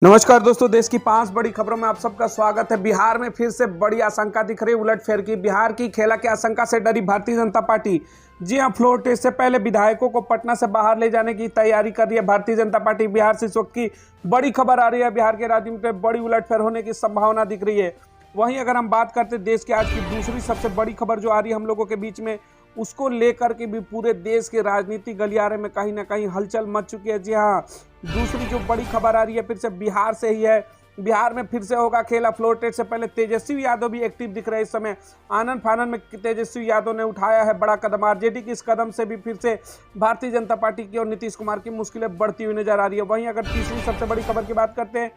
नमस्कार दोस्तों, देश की 5 बड़ी खबरों में आप सबका स्वागत है। बिहार में फिर से बड़ी आशंका दिख रही है उलटफेर की। बिहार की खेला की आशंका से डरी भारतीय जनता पार्टी। जी हां, फ्लोर टेस्ट से पहले विधायकों को पटना से बाहर ले जाने की तैयारी कर रही है भारतीय जनता पार्टी। बिहार से इस वक्त की बड़ी खबर आ रही है, बिहार के राजनीति में बड़ी उलटफेर होने की संभावना दिख रही है। वहीं अगर हम बात करते देश की आज की दूसरी सबसे बड़ी खबर जो आ रही है हम लोगों के बीच में, उसको लेकर के भी पूरे देश के राजनीतिक गलियारे में कहीं ना कहीं हलचल मच चुकी है। जी हाँ, दूसरी जो बड़ी खबर आ रही है फिर से बिहार से ही है। बिहार में फिर से होगा खेला। फ्लोर टेस्ट से पहले तेजस्वी यादव भी एक्टिव दिख रहे हैं इस समय। आनन फानन में तेजस्वी यादव ने उठाया है बड़ा कदम। आरजेडी की इस कदम से भी फिर से भारतीय जनता पार्टी की और नीतीश कुमार की मुश्किलें बढ़ती हुई नजर आ रही है। वहीं अगर तीसरी सबसे बड़ी खबर की बात करते हैं,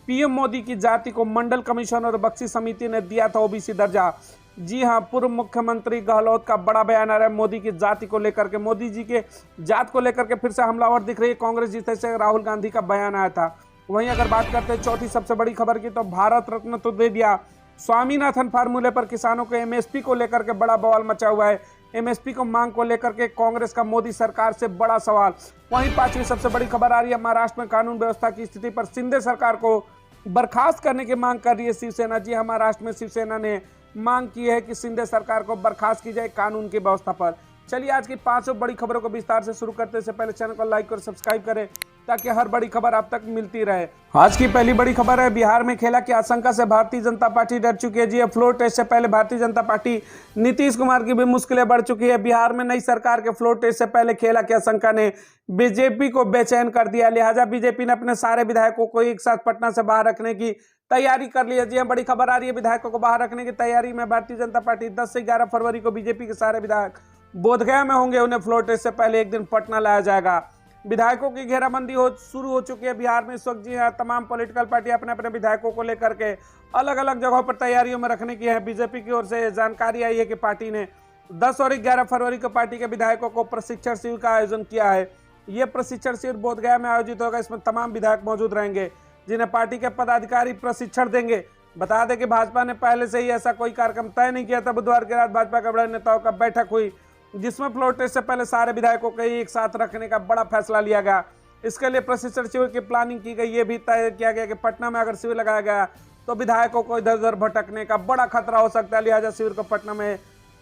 पीएम मोदी की जाति को मंडल कमीशन और बख्शी समिति ने दिया था ओबीसी दर्जा। जी हां, पूर्व मुख्यमंत्री गहलोत का बड़ा बयान आ रहा है मोदी की जाति को लेकर के। मोदी जी के जात को लेकर के फिर से हमलावर दिख रही है कांग्रेस, जिस से राहुल गांधी का बयान आया था। वहीं अगर बात करते हैं चौथी सबसे बड़ी खबर की, तो भारत रत्न तो दे दिया। स्वामीनाथन फार्मूले पर किसानों के एमएसपी को लेकर के बड़ा बवाल मचा हुआ है। एमएसपी को मांग को लेकर के कांग्रेस का मोदी सरकार से बड़ा सवाल। वहीं पांचवी सबसे बड़ी खबर आ रही है महाराष्ट्र में कानून व्यवस्था की स्थिति पर शिंदे सरकार को बर्खास्त करने की मांग कर रही है शिवसेना। जी हां, महाराष्ट्र में शिवसेना ने मांग की है कि शिंदे सरकार को बर्खास्त की जाए कानून की व्यवस्था पर। चलिए आज की 5 बड़ी खबरों को विस्तार से शुरू करते से पहले चैनल को लाइक और सब्सक्राइब करें ताकि हर बड़ी खबर आप तक मिलती रहे। आज की पहली बड़ी खबर है, बिहार में खेला की आशंका से भारतीय जनता पार्टी डर चुकी है। जी फ्लोर टेस्ट से पहले भारतीय जनता पार्टी नीतीश कुमार की भी मुश्किलें बढ़ चुकी है। बिहार में नई सरकार के फ्लोर टेस्ट से पहले खेला की आशंका ने बीजेपी को बेचैन कर दिया। लिहाजा बीजेपी ने अपने सारे विधायकों को एक साथ पटना से बाहर रखने की तैयारी कर ली है। जी बड़ी खबर आ रही है, विधायकों को बाहर रखने की तैयारी में भारतीय जनता पार्टी 10 से 11 फरवरी को बीजेपी के सारे विधायक बोधगया में होंगे। उन्हें फ्लोर टेस्ट से पहले एक दिन पटना लाया जाएगा। विधायकों की घेराबंदी शुरू हो चुकी है बिहार में इस वक्त। जी हाँ, तमाम पॉलिटिकल पार्टी अपने अपने विधायकों को लेकर के अलग अलग जगहों पर तैयारियों में रखने की है। बीजेपी की ओर से जानकारी आई है कि पार्टी ने 10 और 11 फरवरी को पार्टी के विधायकों को प्रशिक्षण शिविर का आयोजन किया है। ये प्रशिक्षण शिविर बोधगया में आयोजित होगा। इसमें तमाम विधायक मौजूद रहेंगे जिन्हें पार्टी के पदाधिकारी प्रशिक्षण देंगे। बता दें कि भाजपा ने पहले से ही ऐसा कोई कार्यक्रम तय नहीं किया था। बुधवार की रात भाजपा के बड़े नेताओं का बैठक हुई जिसमें फ्लोर टेस्ट से पहले सारे विधायकों को एक साथ रखने का बड़ा फैसला लिया गया। इसके लिए प्रशिक्षण शिविर की प्लानिंग की गई। ये भी तय किया गया कि पटना में अगर शिविर लगाया गया तो विधायकों को इधर उधर भटकने का बड़ा खतरा हो सकता है। लिहाजा शिविर को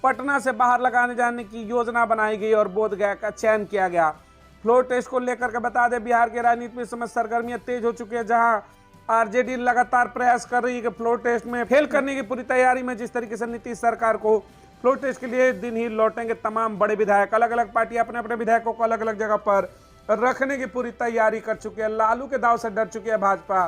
पटना से बाहर लगाने जाने की योजना बनाई गई और बोधगया का चयन किया गया। फ्लोर टेस्ट को लेकर के बता दें, बिहार के राजनीति में इस समय सरगर्मियां तेज हो चुकी है। जहां आरजेडी लगातार प्रयास कर रही है कि फ्लोर टेस्ट में फेल करने की पूरी तैयारी में। जिस तरीके से नीतीश सरकार को फ्लोर टेस्ट के लिए दिन ही लौटेंगे तमाम बड़े विधायक, अलग अलग पार्टी अपने अपने विधायकों को अलग अलग जगह पर रखने की पूरी तैयारी कर चुकी है। लालू के दाव से डर चुकी है भाजपा।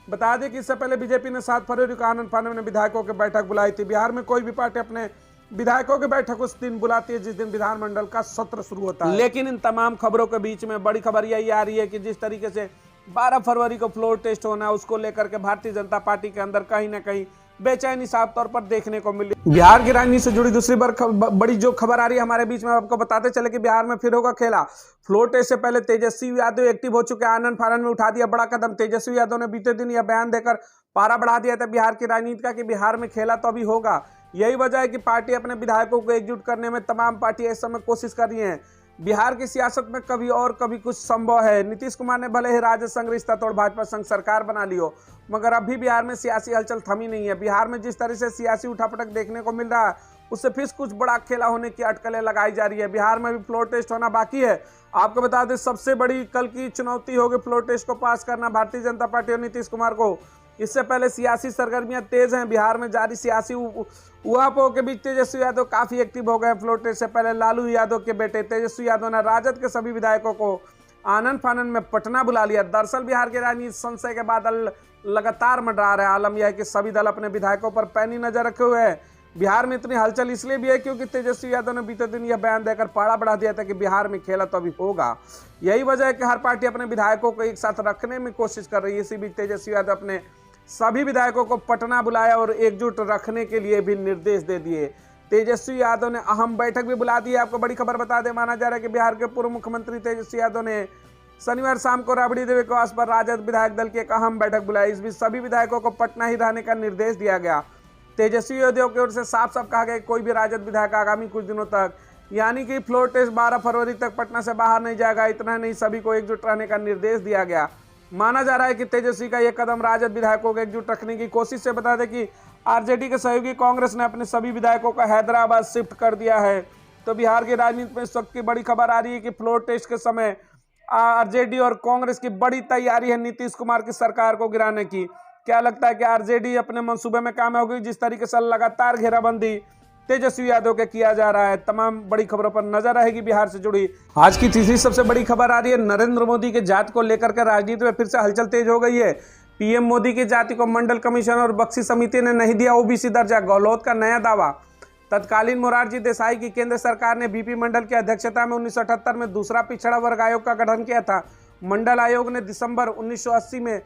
बता दें कि इससे पहले बीजेपी ने 7 फरवरी को आनंद फानन में विधायकों की बैठक बुलाई थी। बिहार में कोई भी पार्टी अपने विधायकों की बैठक उस दिन बुलाती है जिस दिन विधानमंडल का सत्र शुरू होता है। लेकिन इन तमाम खबरों के बीच में बड़ी खबर यही आ रही है कि जिस तरीके से 12 फरवरी को फ्लोर टेस्ट होना है, उसको लेकर के भारतीय जनता पार्टी के अंदर कहीं ना कहीं बेचैनी साफ तौर पर देखने को मिली। बिहार की राजनीति से जुड़ी दूसरी बड़ी जो खबर आ रही है हमारे बीच में, आपको बताते चले कि बिहार में फिर होगा खेला। फ्लोर टेस्ट से पहले तेजस्वी यादव एक्टिव हो चुके हैं। आनंद फानन में उठा दिया बड़ा कदम। तेजस्वी यादव ने बीते दिन यह बयान देकर पारा बढ़ा दिया था बिहार की राजनीति का कि बिहार में खेला तो अभी होगा। यही वजह है कि पार्टी अपने विधायकों को एकजुट करने में तमाम पार्टियां इस समय कोशिश कर रही हैं। बिहार की सियासत में कभी और कभी कुछ संभव है। नीतीश कुमार ने भले ही राजद संघ रिश्ता तोड़ भाजपा संघ सरकार बना ली हो, मगर अभी बिहार में सियासी हलचल थमी नहीं है। बिहार में जिस तरह से सियासी उठापटक देखने को मिल रहा है उससे फिर कुछ बड़ा खेला होने की अटकलें लगाई जा रही है। बिहार में भी फ्लोर टेस्ट होना बाकी है। आपको बता दें, सबसे बड़ी कल की चुनौती होगी फ्लोर टेस्ट को पास करना भारतीय जनता पार्टी और नीतीश कुमार को। इससे पहले सियासी सरगर्मियां तेज हैं। बिहार में जारी सियासी उहापोह के बीच तेजस्वी यादव काफी एक्टिव हो गए। फ्लोर टेस्ट से पहले लालू यादव के बेटे तेजस्वी यादव ने राजद के सभी विधायकों को आनंद फानन में पटना बुला लिया। दरअसल बिहार के राजनीति संशय के बादल लगातार मंडरा रहे। आलम यह है कि सभी दल अपने विधायकों पर पैनी नजर रखे हुए हैं। बिहार में इतनी हलचल इसलिए भी है क्योंकि तेजस्वी यादव ने बीते दिन यह बयान देकर पाड़ा बढ़ा दिया था कि बिहार में खेला तो अभी होगा। यही वजह है कि हर पार्टी अपने विधायकों को एक साथ रखने में कोशिश कर रही है। इसी बीच तेजस्वी यादव अपने सभी विधायकों को पटना बुलाया और एकजुट रखने के लिए भी निर्देश दे दिए। तेजस्वी यादव ने अहम बैठक भी बुला दी है। आपको बड़ी खबर बता दें, माना जा रहा है कि बिहार के पूर्व मुख्यमंत्री तेजस्वी यादव ने शनिवार शाम को राबड़ी देवी के आवास पर राजद विधायक दल की एक अहम बैठक बुलाई। इस बीच सभी विधायकों को पटना ही रहने का निर्देश दिया गया। तेजस्वी यादव की ओर से साफ साफ कहा गया कि कोई भी राजद विधायक आगामी कुछ दिनों तक यानी कि फ्लोर टेस्ट 12 फरवरी तक पटना से बाहर नहीं जाएगा। इतना नहीं, सभी को एकजुट रहने का निर्देश दिया गया। माना जा रहा है कि तेजस्वी का यह कदम राजद विधायकों को एकजुट रखने की कोशिश से। बता दें कि आरजेडी के सहयोगी कांग्रेस ने अपने सभी विधायकों को हैदराबाद शिफ्ट कर दिया है। तो बिहार की राजनीति में इस वक्त की बड़ी खबर आ रही है कि फ्लोर टेस्ट के समय आरजेडी और कांग्रेस की बड़ी तैयारी है नीतीश कुमार की सरकार को गिराने की। क्या लगता है कि आरजेडी अपने मंसूबे में कामयाब होगी? जिस तरीके से लगातार घेराबंदी तेजस्वी यादव के किया जा रहा है, तमाम बड़ी खबरों पर नजर रहेगी बिहार से जुड़ी। आज की तीसरी सबसे बड़ी खबर आ रही है नरेंद्र मोदी के जाति को लेकर के राजनीति में फिर से हलचल तेज हो गई है। पीएम मोदी की जाति को मंडल कमीशन और बख्शी समिति ने नहीं दिया ओबीसी दर्जा, गहलोत का नया दावा। तत्कालीन मोरारजी देसाई की केंद्र सरकार ने बीपी मंडल की अध्यक्षता में 1978 में दूसरा पिछड़ा वर्ग आयोग का गठन किया था। मंडल आयोग ने दिसंबर 1980 में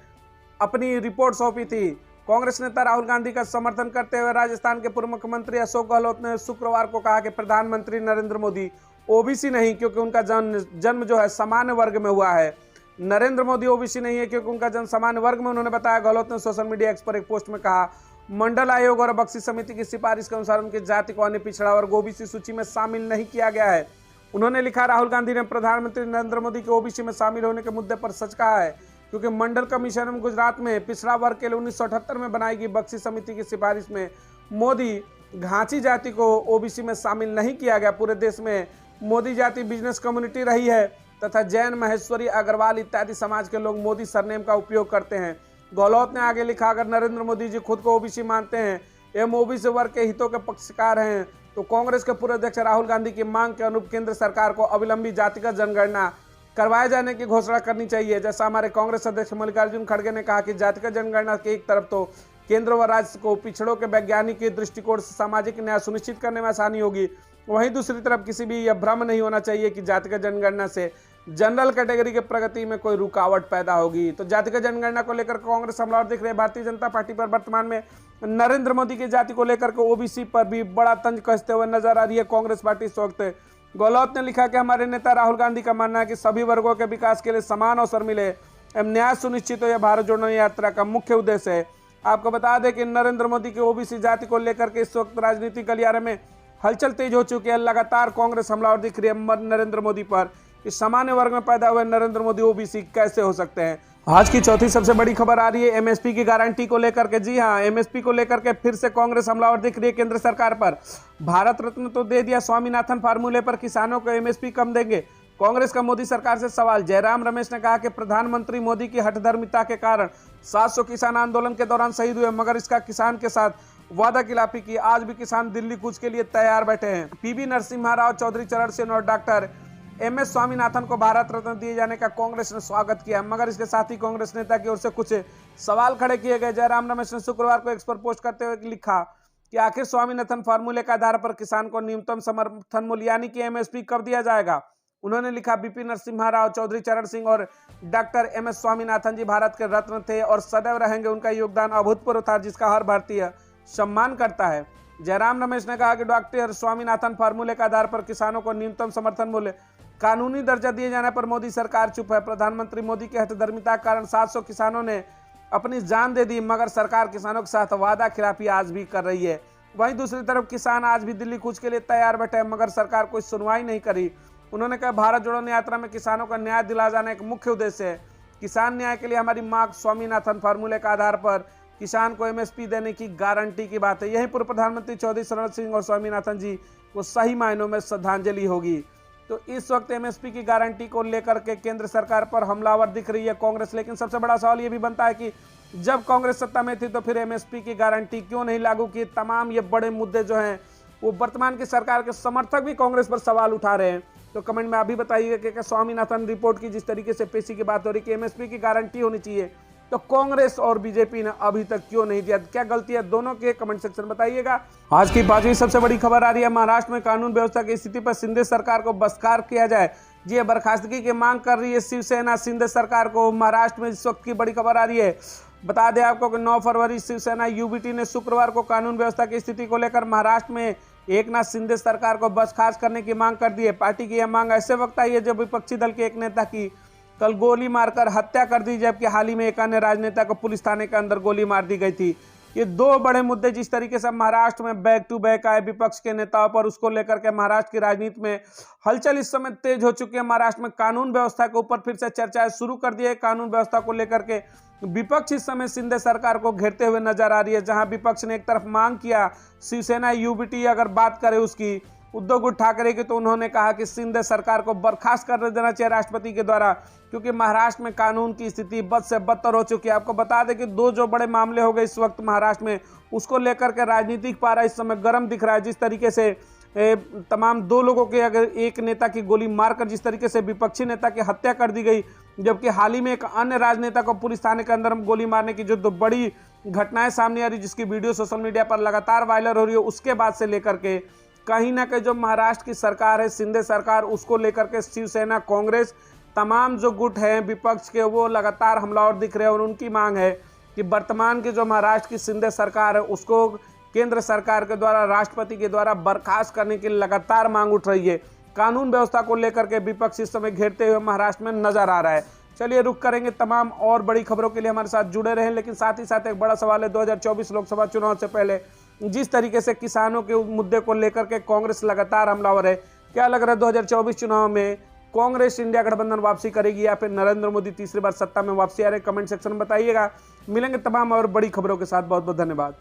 अपनी रिपोर्ट सौंपी थी। कांग्रेस नेता राहुल गांधी का समर्थन करते हुए राजस्थान के पूर्व मुख्यमंत्री अशोक गहलोत ने शुक्रवार को कहा कि प्रधानमंत्री नरेंद्र मोदी ओबीसी नहीं, क्योंकि उनका जन्म जो है सामान्य वर्ग में हुआ है। नरेंद्र मोदी ओबीसी नहीं है क्योंकि उनका जन्म सामान्य वर्ग में, उन्होंने बताया। गहलोत ने सोशल मीडिया एक्स पर एक पोस्ट में कहा, मंडल आयोग और बख्शी समिति की सिफारिश के अनुसार उनकी जाति को अन्य पिछड़ा वर्ग ओबीसी सूची में शामिल नहीं किया गया है। उन्होंने लिखा, राहुल गांधी ने प्रधानमंत्री नरेंद्र मोदी के ओबीसी में शामिल होने के मुद्दे पर सच कहा है, क्योंकि मंडल कमीशन में गुजरात में पिछड़ा वर्ग के लिए 1978 में बनाई गई बख्शी समिति की सिफारिश में मोदी घांची जाति को ओबीसी में शामिल नहीं किया गया। पूरे देश में मोदी जाति बिजनेस कम्युनिटी रही है तथा जैन, महेश्वरी, अग्रवाल इत्यादि समाज के लोग मोदी सरनेम का उपयोग करते हैं। गहलोत ने आगे लिखा, अगर नरेंद्र मोदी जी खुद को ओबीसी मानते हैं एवं ओबीसी वर्ग के हितों के पक्षकार हैं तो कांग्रेस के पूर्व अध्यक्ष राहुल गांधी की मांग के अनुरूप केंद्र सरकार को अविलंबी जातिगत जनगणना करवाए जाने की घोषणा करनी चाहिए। जैसा हमारे कांग्रेस अध्यक्ष मल्लिकार्जुन खड़गे ने कहा कि जातिगत जनगणना के एक तरफ तो केंद्र व राज्य को पिछड़ों के वैज्ञानिक दृष्टिकोण से सामाजिक न्याय सुनिश्चित करने में आसानी होगी, वहीं दूसरी तरफ किसी भी यह भ्रम नहीं होना चाहिए कि जातिगत जनगणना से जनरल कैटेगरी के प्रगति में कोई रुकावट पैदा होगी। तो जातिगत जनगणना को लेकर कांग्रेस हमलावर दिख रहे। भारतीय जनता पार्टी पर वर्तमान में नरेंद्र मोदी की जाति को लेकर के ओबीसी पर भी बड़ा तंज कसते हुए नजर आ रही है कांग्रेस पार्टी इस वक्त। गहलोत ने लिखा कि हमारे नेता राहुल गांधी का मानना है कि सभी वर्गों के विकास के लिए समान अवसर मिले एवं न्याय सुनिश्चित हो, यह भारत जोड़ो यात्रा का मुख्य उद्देश्य है। आपको बता दें कि नरेंद्र मोदी की ओबीसी जाति को लेकर के इस वक्त राजनीतिक गलियारे में हलचल तेज हो चुकी है। लगातार कांग्रेस हमलावर दिख रही है नरेंद्र मोदी पर। इस सामान्य वर्ग में पैदा हुए नरेंद्र मोदी ओबीसी कैसे हो सकते हैं? आज की चौथी सबसे बड़ी खबर आ रही है एमएसपी की गारंटी को लेकर के। जी हां, एमएसपी को लेकर के फिर से कांग्रेस हमलावर दिख रही है केंद्र सरकार पर। भारत रत्न तो दे दिया, स्वामीनाथन फार्मूले पर किसानों को एमएसपी कम देंगे, कांग्रेस का मोदी सरकार से सवाल। जयराम रमेश ने कहा कि प्रधानमंत्री मोदी की हठधर्मिता के कारण 700 किसान आंदोलन के दौरान शहीद हुए, मगर इसका किसान के साथ वादा खिलाफी की। आज भी किसान दिल्ली कूच के लिए तैयार बैठे हैं। पीवी नरसिम्हा राव, चौधरी चरण सिंह और डॉक्टर एमएस स्वामीनाथन को भारत रत्न दिए जाने का कांग्रेस ने स्वागत किया, मगर इसके साथ ही कांग्रेस नेता की ओर से कुछ सवाल खड़े किए गए। जयराम रमेश ने शुक्रवार को एक्स पर पोस्ट करते हुए लिखा कि आखिर स्वामीनाथन फार्मूले के आधार पर किसान को न्यूनतम समर्थन मूल्य यानी कि एमएसपी कब दिया जाएगा? उन्होंने लिखा, बीपी नरसिम्हा राव, चौधरी चरण सिंह और डॉक्टर एमएस स्वामीनाथन जी भारत के रत्न थे और सदैव रहेंगे। उनका योगदान अभूतपूर्व था जिसका हर भारतीय सम्मान करता है। जयराम रमेश ने कहा कि डॉक्टर स्वामीनाथन फार्मूले के आधार पर किसानों को न्यूनतम समर्थन मूल्य कानूनी दर्जा दिए जाने पर मोदी सरकार चुप है। प्रधानमंत्री मोदी की हठधर्मिता के कारण 700 किसानों ने अपनी जान दे दी, मगर सरकार किसानों के साथ वादा खिलाफी आज भी कर रही है। वहीं दूसरी तरफ किसान आज भी दिल्ली कूच के लिए तैयार बैठे हैं, मगर सरकार कोई सुनवाई नहीं करी। उन्होंने कहा, भारत जोड़ो यात्रा में किसानों का न्याय दिला जाना एक मुख्य उद्देश्य है। किसान न्याय के लिए हमारी मांग स्वामीनाथन फार्मूले के आधार पर किसान को एमएसपी देने की गारंटी की बात है। यही पूर्व प्रधानमंत्री चौधरी चरण सिंह और स्वामीनाथन जी को सही मायनों में श्रद्धांजलि होगी। तो इस वक्त एमएसपी की गारंटी को लेकर के केंद्र सरकार पर हमलावर दिख रही है कांग्रेस। लेकिन सबसे बड़ा सवाल ये भी बनता है कि जब कांग्रेस सत्ता में थी तो फिर एमएसपी की गारंटी क्यों नहीं लागू की? तमाम ये बड़े मुद्दे जो हैं वो वर्तमान की सरकार के समर्थक भी कांग्रेस पर सवाल उठा रहे हैं। तो कमेंट में अभी बताइएगा कि स्वामीनाथन रिपोर्ट की जिस तरीके से पेशी की बात हो रही है कि एमएसपी की गारंटी होनी चाहिए, तो कांग्रेस और बीजेपी ने अभी तक क्यों नहीं दिया? क्या गलती है दोनों के? कमेंट सेक्शन में बताइएगा। आज की पांचवी सबसे बड़ी खबर आ रही है महाराष्ट्र में कानून व्यवस्था की स्थिति पर शिंदे सरकार को बर्खास्त किया जाए। जी बर्खास्तगी की मांग कर रही है शिवसेना शिंदे सरकार को। महाराष्ट्र में इस वक्त की बड़ी खबर आ रही है। बता दें आपको कि 9 फरवरी शिवसेना यूबीटी ने शुक्रवार को कानून व्यवस्था की स्थिति को लेकर महाराष्ट्र में एकनाथ शिंदे सरकार को बर्खास्त करने की मांग कर दी है। पार्टी की यह मांग ऐसे वक्त आई है जब विपक्षी दल के एक नेता की कल गोली मारकर हत्या कर दी, जबकि हाल ही में एक अन्य राजनेता को पुलिस थाने के अंदर गोली मार दी गई थी। ये दो बड़े मुद्दे जिस तरीके से महाराष्ट्र में बैक टू बैक आए विपक्ष के नेताओं पर, उसको लेकर के महाराष्ट्र की राजनीति में हलचल इस समय तेज हो चुकी है। महाराष्ट्र में कानून व्यवस्था के ऊपर फिर से चर्चाएं शुरू कर दी है। कानून व्यवस्था को लेकर के विपक्ष इस समय शिंदे सरकार को घेरते हुए नजर आ रही है, जहां विपक्ष ने एक तरफ मांग किया शिवसेना यूबीटी अगर बात करें उसकी उद्धव ठाकरे की, तो उन्होंने कहा कि शिंदे सरकार को बर्खास्त कर देना चाहिए राष्ट्रपति के द्वारा, क्योंकि महाराष्ट्र में कानून की स्थिति बद से बदतर हो चुकी है। आपको बता दें कि दो जो बड़े मामले हो गए इस वक्त महाराष्ट्र में, उसको लेकर के राजनीतिक पारा इस समय गर्म दिख रहा है। जिस तरीके से तमाम दो लोगों के अगर एक नेता की गोली मारकर जिस तरीके से विपक्षी नेता की हत्या कर दी गई, जबकि हाल ही में एक अन्य राजनेता को पुलिस थाने के अंदर गोली मारने की जो दो बड़ी घटनाएं सामने आ रही, जिसकी वीडियो सोशल मीडिया पर लगातार वायरल हो रही है, उसके बाद से लेकर के कहीं ना कहीं जो महाराष्ट्र की सरकार है शिंदे सरकार, उसको लेकर के शिवसेना, कांग्रेस, तमाम जो गुट हैं विपक्ष के, वो लगातार हमलावर दिख रहे हैं। और उनकी मांग है कि वर्तमान की जो महाराष्ट्र की शिंदे सरकार है उसको केंद्र सरकार के द्वारा, राष्ट्रपति के द्वारा बर्खास्त करने की लगातार मांग उठ रही है। कानून व्यवस्था को लेकर के विपक्ष इस समय घेरते हुए महाराष्ट्र में नजर आ रहा है। चलिए रुक करेंगे, तमाम और बड़ी खबरों के लिए हमारे साथ जुड़े रहें। लेकिन साथ ही साथ एक बड़ा सवाल है, 2024 लोकसभा चुनाव से पहले जिस तरीके से किसानों के मुद्दे को लेकर के कांग्रेस लगातार हमलावर है, क्या लग रहा है 2024 चुनाव में कांग्रेस इंडिया गठबंधन वापसी करेगी या फिर नरेंद्र मोदी तीसरी बार सत्ता में वापसी आ रहे? कमेंट सेक्शन में बताइएगा। मिलेंगे तमाम और बड़ी खबरों के साथ। बहुत बहुत धन्यवाद।